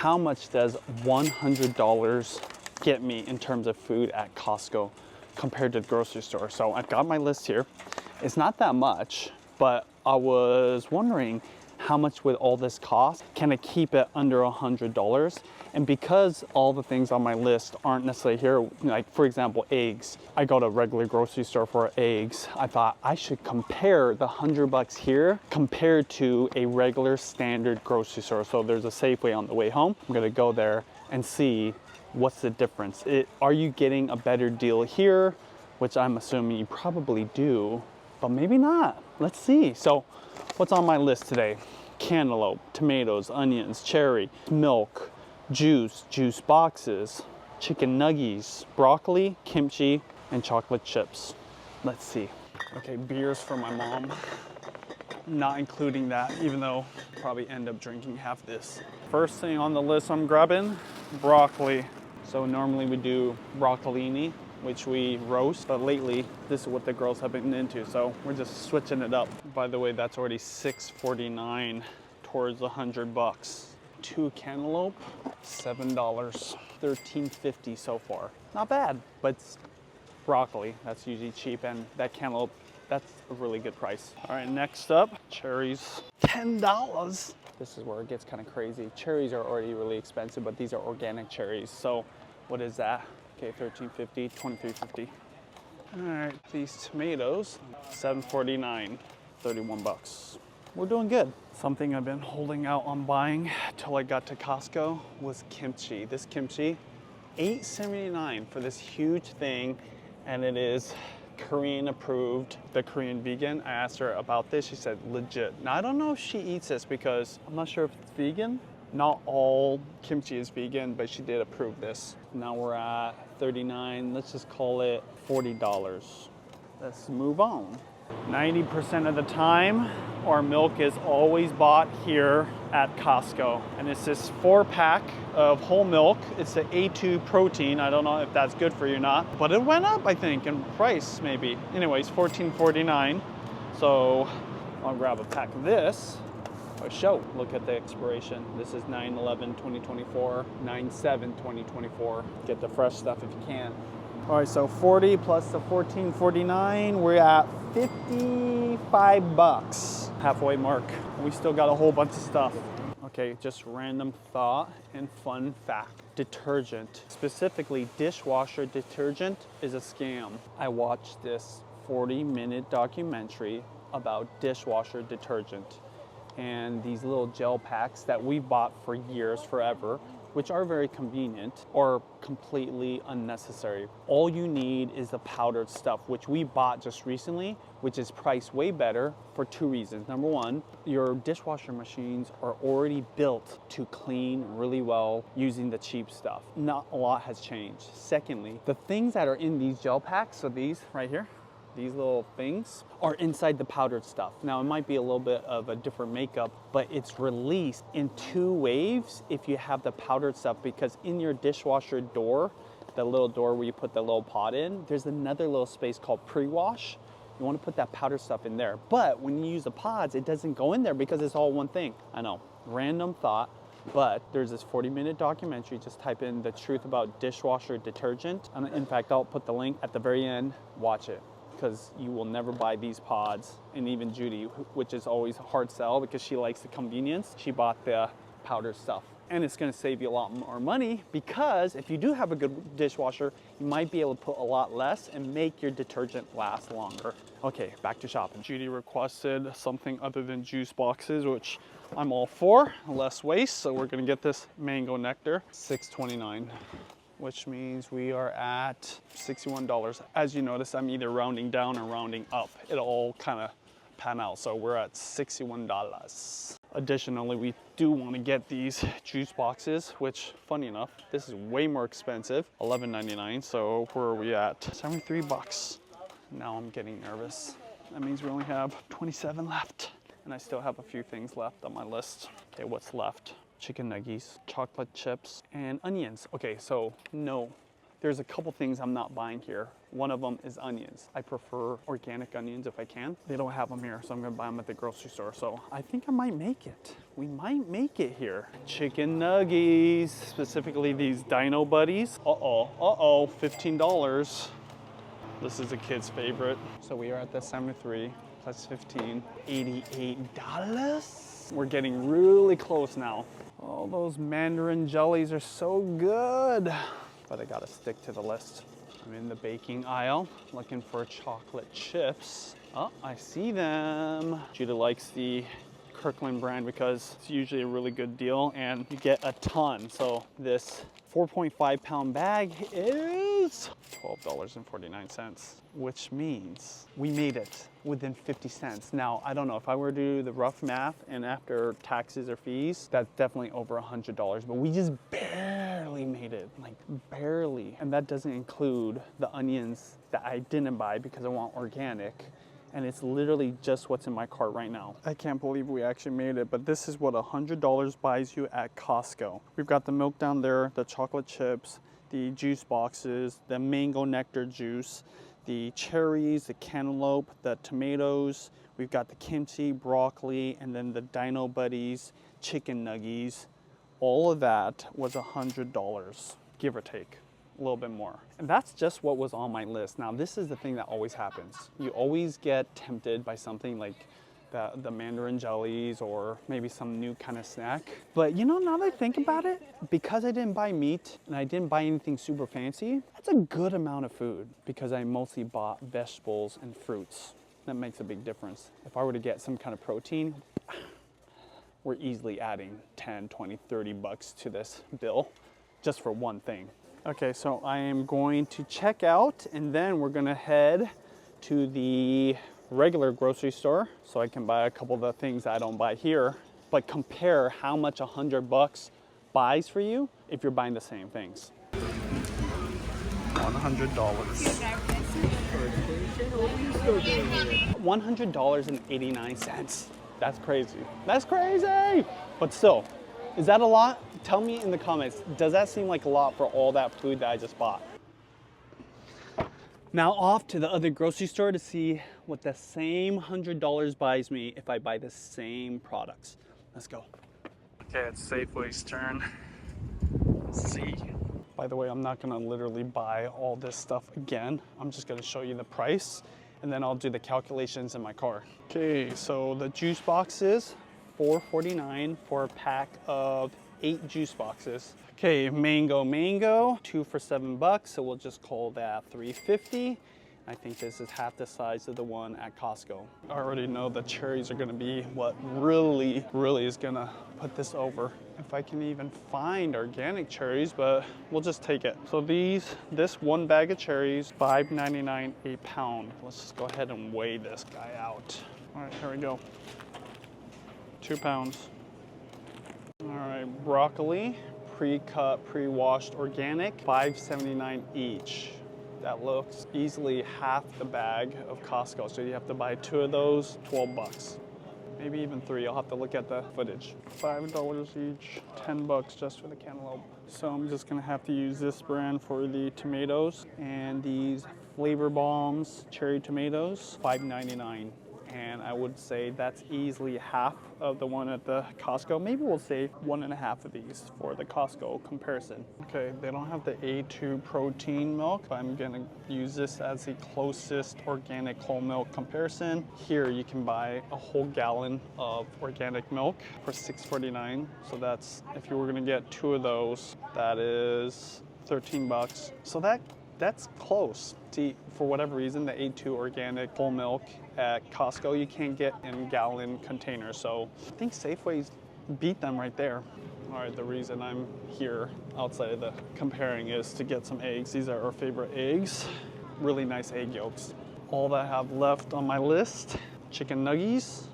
how much does $100 get me in terms of food at Costco compared to the grocery store? So I've got my list here. It's not that much, but I was wondering how much would all this cost? Can I keep it under $100? And because all the things on my list aren't necessarily here, like for example, eggs. I go to a regular grocery store for eggs. I thought I should compare the $100 here compared to a regular standard grocery store. So there's a Safeway on the way home. I'm gonna go there and see what's the difference. Are you getting a better deal here? Which I'm assuming you probably do, but maybe not. Let's see. So what's on my list today? Cantaloupe, tomatoes, onions, cherry, milk, juice boxes, chicken nuggets, broccoli, kimchi, and chocolate chips. Let's see. Okay, beers for my mom. Not including that, even though I'll probably end up drinking half this. First thing on the list I'm grabbing, broccoli. So normally we do broccolini, which we roast, but lately this is what the girls have been into, so we're just switching it up. By the way, that's already $6.49 towards $100. 2 cantaloupe, $7, $13.50 so far. Not bad, but it's broccoli, that's usually cheap, and that cantaloupe, that's a really good price. All right, next up, cherries, $10. This is where it gets kind of crazy. Cherries are already really expensive, but these are organic cherries. So what is that? Okay, $13.50, $23.50. All right, these tomatoes, $7.49, $31. We're doing good. Something I've been holding out on buying till I got to Costco was kimchi. This kimchi, $8.79 for this huge thing, and it is Korean approved, the Korean vegan. I asked her about this, she said legit. Now I don't know if she eats this because I'm not sure if it's vegan. Not all kimchi is vegan, but she did approve this. Now we're at 39, let's just call it $40. Let's move on. 90% of the time, our milk is always bought here at Costco. And it's this 4-pack of whole milk. It's the A2 protein. I don't know if that's good for you or not, but it went up, I think, in price maybe. Anyways, $14.49. So I'll grab a pack of this. Show. Look at the expiration. This is 9/11/2024, 9/7/2024. Get the fresh stuff if you can. All right, so 40 plus the $14.49, we're at $55. Halfway mark. We still got a whole bunch of stuff. Okay, just random thought and fun fact. Detergent, specifically dishwasher detergent, is a scam. I watched this 40-minute documentary about dishwasher detergent. And these little gel packs that we've bought for years, forever, which are very convenient, are completely unnecessary. All you need is the powdered stuff, which we bought just recently, which is priced way better for 2 reasons. Number one, your dishwasher machines are already built to clean really well using the cheap stuff. Not a lot has changed. Secondly, the things that are in these gel packs, so these right here, these little things are inside the powdered stuff. Now it might be a little bit of a different makeup, but it's released in 2 waves if you have the powdered stuff, because in your dishwasher door, the little door where you put the little pot in, there's another little space called pre-wash. You want to put that powdered stuff in there. But when you use the pods, it doesn't go in there because it's all one thing. I know, random thought. But there's this 40-minute documentary. Just type in the truth about dishwasher detergent. And in fact, I'll put the link at the very end. Watch it, because you will never buy these pods. And even Judy, which is always a hard sell because she likes the convenience, she bought the powder stuff. And it's gonna save you a lot more money, because if you do have a good dishwasher, you might be able to put a lot less and make your detergent last longer. Okay, back to shopping. Judy requested something other than juice boxes, which I'm all for, less waste. So we're gonna get this mango nectar, $6.29. Which means we are at $61. As you notice, I'm either rounding down or rounding up. It'll all kind of pan out. So we're at $61. Additionally, we do want to get these juice boxes, which, funny enough, this is way more expensive, $11.99. So where are we at? $73. Now I'm getting nervous. That means we only have 27 left. And I still have a few things left on my list. Okay, what's left? Chicken nuggets, chocolate chips, and onions. Okay, so no, There's a couple things I'm not buying here. One of them is onions. I prefer organic onions if I can. They don't have them here, so I'm gonna buy them at the grocery store. So I think I might make it. We might make it here. Chicken nuggies, specifically these Dino Buddies. Uh-oh, $15. This is a kid's favorite. So we are at the 73 plus 15, $88. We're getting really close now. Oh, those mandarin jellies are so good. But I gotta stick to the list. I'm in the baking aisle looking for chocolate chips. Oh, I see them. Judah likes the Kirkland brand because it's usually a really good deal and you get a ton. So this 4.5 pound bag is $12.49, which means we made it within 50 cents. Now, I don't know if I were to do the rough math and after taxes or fees, that's definitely over $100, but we just barely made it, like barely. And that doesn't include the onions that I didn't buy because I want organic. And it's literally just what's in my cart right now. I can't believe we actually made it, but this is what $100 buys you at Costco. We've got the milk down there, the chocolate chips, the juice boxes, the mango nectar juice, the cherries, the cantaloupe, the tomatoes. We've got the kimchi, broccoli, and then the Dino Buddies, chicken nuggies. All of that was $100, give or take. A little bit more. And that's just what was on my list. Now, this is the thing that always happens. You always get tempted by something like the mandarin jellies or maybe some new kind of snack. But you know, now that I think about it, because I didn't buy meat and I didn't buy anything super fancy, that's a good amount of food because I mostly bought vegetables and fruits. That makes a big difference. If I were to get some kind of protein, we're easily adding 10, 20, 30 bucks to this bill just for one thing. Okay, so I am going to check out and then we're gonna head to the regular grocery store so I can buy a couple of the things that I don't buy here, but compare how much $100 buys for you if you're buying the same things. $100.89. That's crazy. That's crazy! But still, is that a lot? Tell me in the comments, does that seem like a lot for all that food that I just bought? Now off to the other grocery store to see what the same $100 buys me if I buy the same products. Let's go. Okay, it's Safeway's turn. Let's see. By the way, I'm not gonna literally buy all this stuff again. I'm just gonna show you the price and then I'll do the calculations in my car. Okay, so the juice boxes, $4.49 for a pack of 8 juice boxes. Okay, mango, 2 for $7, so we'll just call that $3.50. I think this is half the size of the one at Costco. I already know the cherries are gonna be what really is gonna put this over. If I can even find organic cherries, but we'll just take it. So this one bag of cherries, $5.99 a pound. Let's just go ahead and weigh this guy out. All right, here we go. 2 pounds. All right, broccoli, pre-cut, pre-washed organic, $5.79 each. That looks easily half the bag of Costco. So you have to buy 2 of those, 12 bucks. Maybe even 3, I'll have to look at the footage. $5 each, 10 bucks just for the cantaloupe. So I'm just gonna have to use this brand for the tomatoes and these Flavor Bombs cherry tomatoes, $5.99. And I would say that's easily half of the one at the Costco. Maybe we'll save 1.5 of these for the Costco comparison. Okay, they don't have the A2 protein milk, but I'm gonna use this as the closest organic whole milk comparison. Here you can buy a whole gallon of organic milk for $6.49. So that's, if you were gonna get 2 of those, that is 13 bucks. So that's close. See, for whatever reason, the A2 organic whole milk at Costco, you can't get in gallon containers. So I think Safeway's beat them right there. All right, the reason I'm here outside of the comparing is to get some eggs. These are our favorite eggs. Really nice egg yolks. All that I have left on my list, chicken nuggies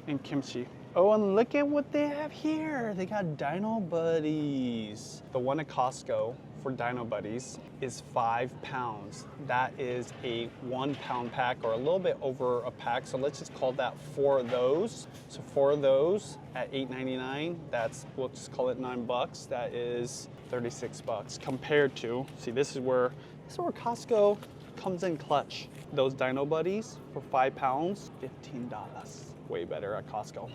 and kimchi. Oh, and look at what they have here. They got Dino Buddies. The one at Costco for Dino Buddies is 5 pounds. That is a 1 pound pack or a little bit over a pack. So let's just call that 4 of those. So 4 of those at $8.99. That's, we'll just call it $9. That is 36 bucks compared to, see, this is where Costco comes in clutch. Those Dino Buddies for 5 pounds, $15. Way better at Costco.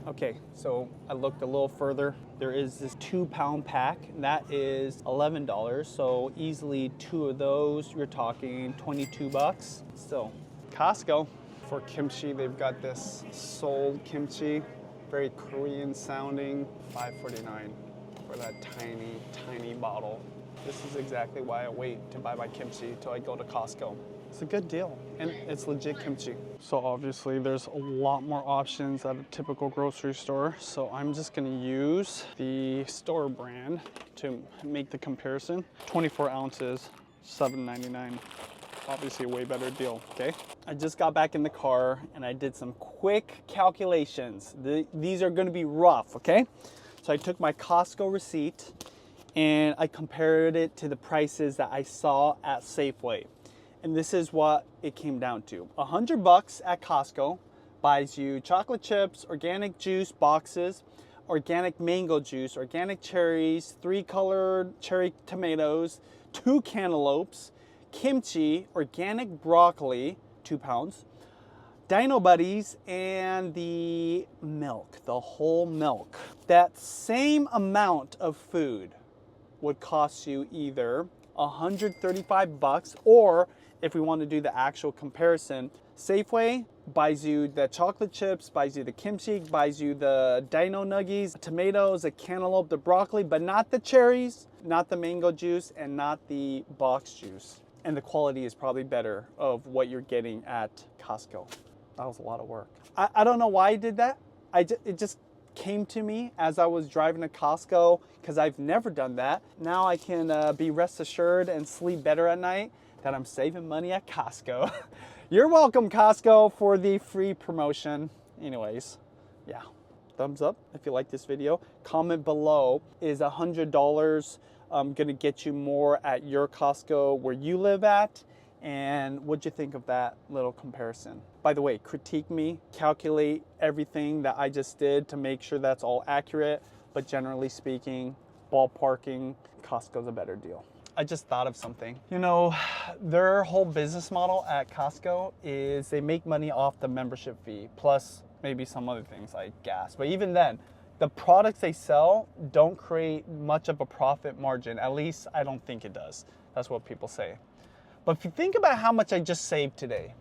Okay, so I looked a little further. There is this 2 pound pack, and that is $11. So easily 2 of those, you're talking 22 bucks. Still, Costco. For kimchi, they've got this Seoul kimchi, very Korean sounding, $5.49 for that tiny, tiny bottle. This is exactly why I wait to buy my kimchi till I go to Costco. It's a good deal, and it's legit kimchi. So obviously there's a lot more options at a typical grocery store. So I'm just gonna use the store brand to make the comparison. 24 ounces, $7.99. Obviously a way better deal, okay? I just got back in the car and I did some quick calculations. These are gonna be rough, okay? So I took my Costco receipt and I compared it to the prices that I saw at Safeway. And this is what it came down to. $100 at Costco buys you chocolate chips, organic juice boxes, organic mango juice, organic cherries, 3 colored cherry tomatoes, 2 cantaloupes, kimchi, organic broccoli, 2 pounds, Dino Buddies, and the milk, the whole milk. That same amount of food would cost you either $135, or if we want to do the actual comparison, Safeway buys you the chocolate chips, buys you the kimchi, buys you the dino nuggies, tomatoes, the cantaloupe, the broccoli, but not the cherries, not the mango juice, and not the box juice. And the quality is probably better of what you're getting at Costco. That was a lot of work. I don't know why I did that. It just came to me as I was driving to Costco, because I've never done that. Now I can be rest assured and sleep better at night that I'm saving money at Costco. You're welcome, Costco, for the free promotion. Anyways, yeah, thumbs up if you like this video. Comment below, is $100 gonna get you more at your Costco where you live at? And what'd you think of that little comparison? By the way, critique me, calculate everything that I just did to make sure that's all accurate, but generally speaking, ballparking, Costco's a better deal. I just thought of something. You know, their whole business model at Costco is they make money off the membership fee, plus maybe some other things like gas. But even then, the products they sell don't create much of a profit margin. At least I don't think it does. That's what people say. But if you think about how much I just saved today,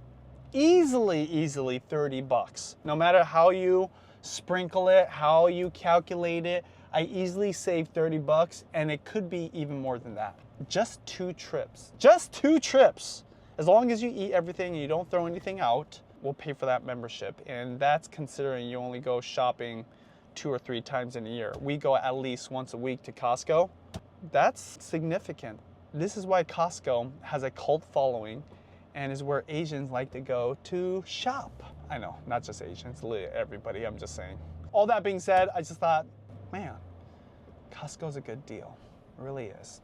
easily 30 bucks. No matter how you sprinkle it, how you calculate it, I easily saved 30 bucks, and it could be even more than that. Just 2 trips. Just 2 trips. As long as you eat everything and you don't throw anything out, we'll pay for that membership. And that's considering you only go shopping 2 or 3 times in a year. We go at least once a week to Costco. That's significant. This is why Costco has a cult following and is where Asians like to go to shop. I know, not just Asians, literally everybody, I'm just saying. All that being said, I just thought, man, Costco's a good deal. It really is.